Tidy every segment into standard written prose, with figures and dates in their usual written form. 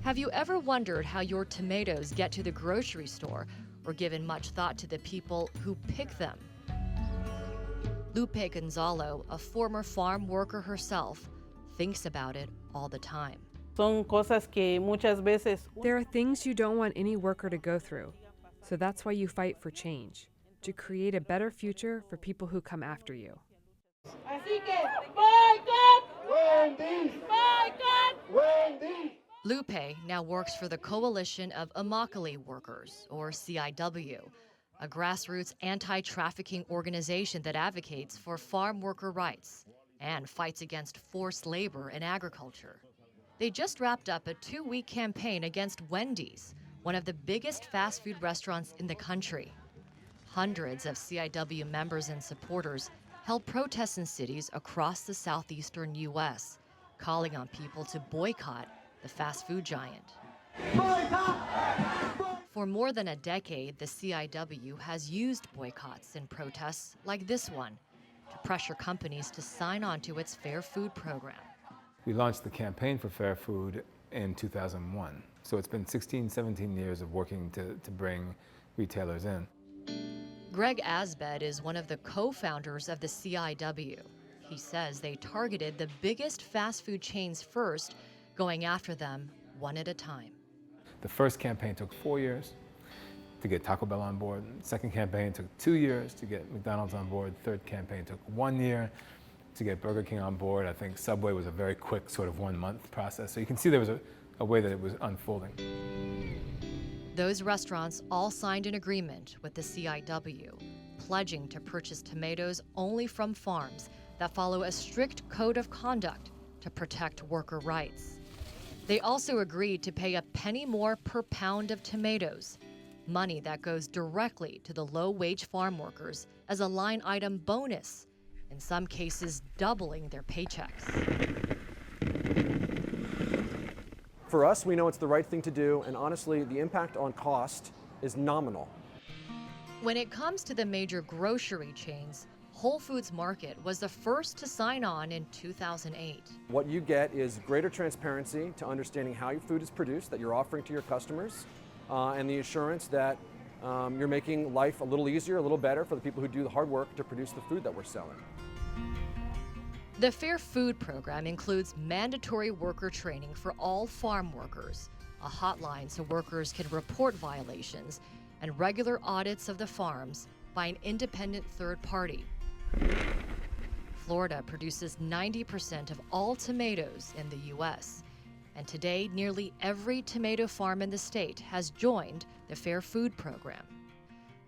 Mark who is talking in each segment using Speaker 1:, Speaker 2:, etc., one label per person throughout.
Speaker 1: Have you ever wondered how your tomatoes get to the grocery store or given much thought to the people who pick them? Lupe Gonzalo, a former farm worker herself, thinks about it all the time.
Speaker 2: Son cosas que muchas veces
Speaker 3: There are things you don't want any worker to go through, so that's why you fight for change, to create a better future for people who come after you.
Speaker 4: Así que, boycott! Wendy's! Boycott!
Speaker 5: Wendy's!
Speaker 1: Lupe now works for the Coalition of Immokalee Workers, or CIW, a grassroots anti-trafficking organization that advocates for farm worker rights and fights against forced labor in agriculture. They just wrapped up a 2-week campaign against Wendy's, one of the biggest fast food restaurants in the country. Hundreds of CIW members and supporters held protests in cities across the southeastern U.S., calling on people to boycott the fast food giant. For more than a decade, the CIW has used boycotts and protests like this one to pressure companies to sign on to its Fair Food program.
Speaker 6: We launched the campaign for Fair Food in 2001. So it's been 16, 17 years of working to bring retailers in.
Speaker 1: Greg Asbed is one of the co-founders of the CIW. He says they targeted the biggest fast food chains first, going after them one at a time.
Speaker 6: The first campaign took 4 years to get Taco Bell on board. The second campaign took 2 years to get McDonald's on board. The third campaign took 1 year to get Burger King on board. I think Subway was a very quick sort of 1 month process. So you can see there was a way that it was unfolding.
Speaker 1: Those restaurants all signed an agreement with the CIW, pledging to purchase tomatoes only from farms that follow a strict code of conduct to protect worker rights. They also agreed to pay a penny more per pound of tomatoes, money that goes directly to the low-wage farm workers as a line item bonus, in some cases doubling their paychecks.
Speaker 7: For us, we know it's the right thing to do, and honestly, the impact on cost is nominal.
Speaker 1: When it comes to the major grocery chains, Whole Foods Market was the first to sign on in 2008.
Speaker 7: What you get is greater transparency to understanding how your food is produced that you're offering to your customers, and the assurance that you're making life a little easier, a little better for the people who do the hard work to produce the food that we're selling.
Speaker 1: The Fair Food program includes mandatory worker training for all farm workers, a hotline so workers can report violations, and regular audits of the farms by an independent third party. Florida produces 90% of all tomatoes in the U.S., and today nearly every tomato farm in the state has joined the Fair Food program.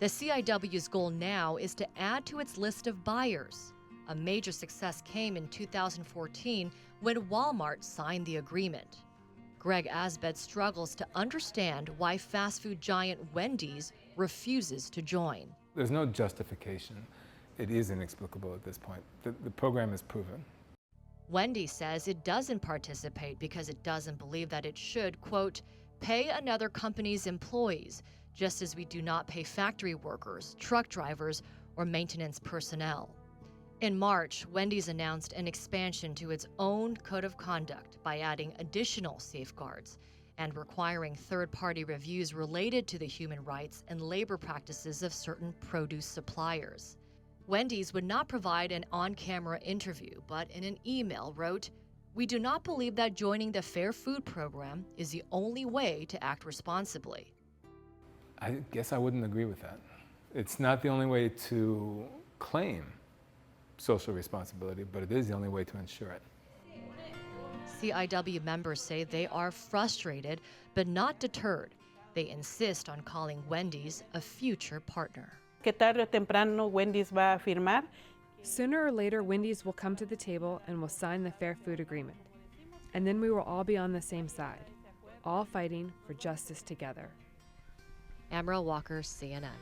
Speaker 1: The CIW's goal now is to add to its list of buyers. A major success came in 2014 when Walmart signed the agreement. Greg Asbed struggles to understand why fast food giant Wendy's refuses to join.
Speaker 6: There's no justification. It is inexplicable at this point. The program is proven.
Speaker 1: Wendy's says it doesn't participate because it doesn't believe that it should, quote, pay another company's employees, just as we do not pay factory workers, truck drivers, or maintenance personnel. In March, Wendy's announced an expansion to its own code of conduct by adding additional safeguards and requiring third-party reviews related to the human rights and labor practices of certain produce suppliers. Wendy's would not provide an on-camera interview, but in an email wrote, "We do not believe that joining the Fair Food program is the only way to act responsibly."
Speaker 6: I guess I wouldn't agree with that. It's not the only way to claim social responsibility, but it is the only way to ensure it.
Speaker 1: CIW members say they are frustrated but not deterred. They insist on calling Wendy's a future partner.
Speaker 2: que tarde o temprano Wendy's va a firmar.
Speaker 3: Sooner or later, Wendy's will come to the table and will sign the Fair Food Agreement. And then we will all be on the same side, all fighting for justice together.
Speaker 1: Amara Walker, CNN.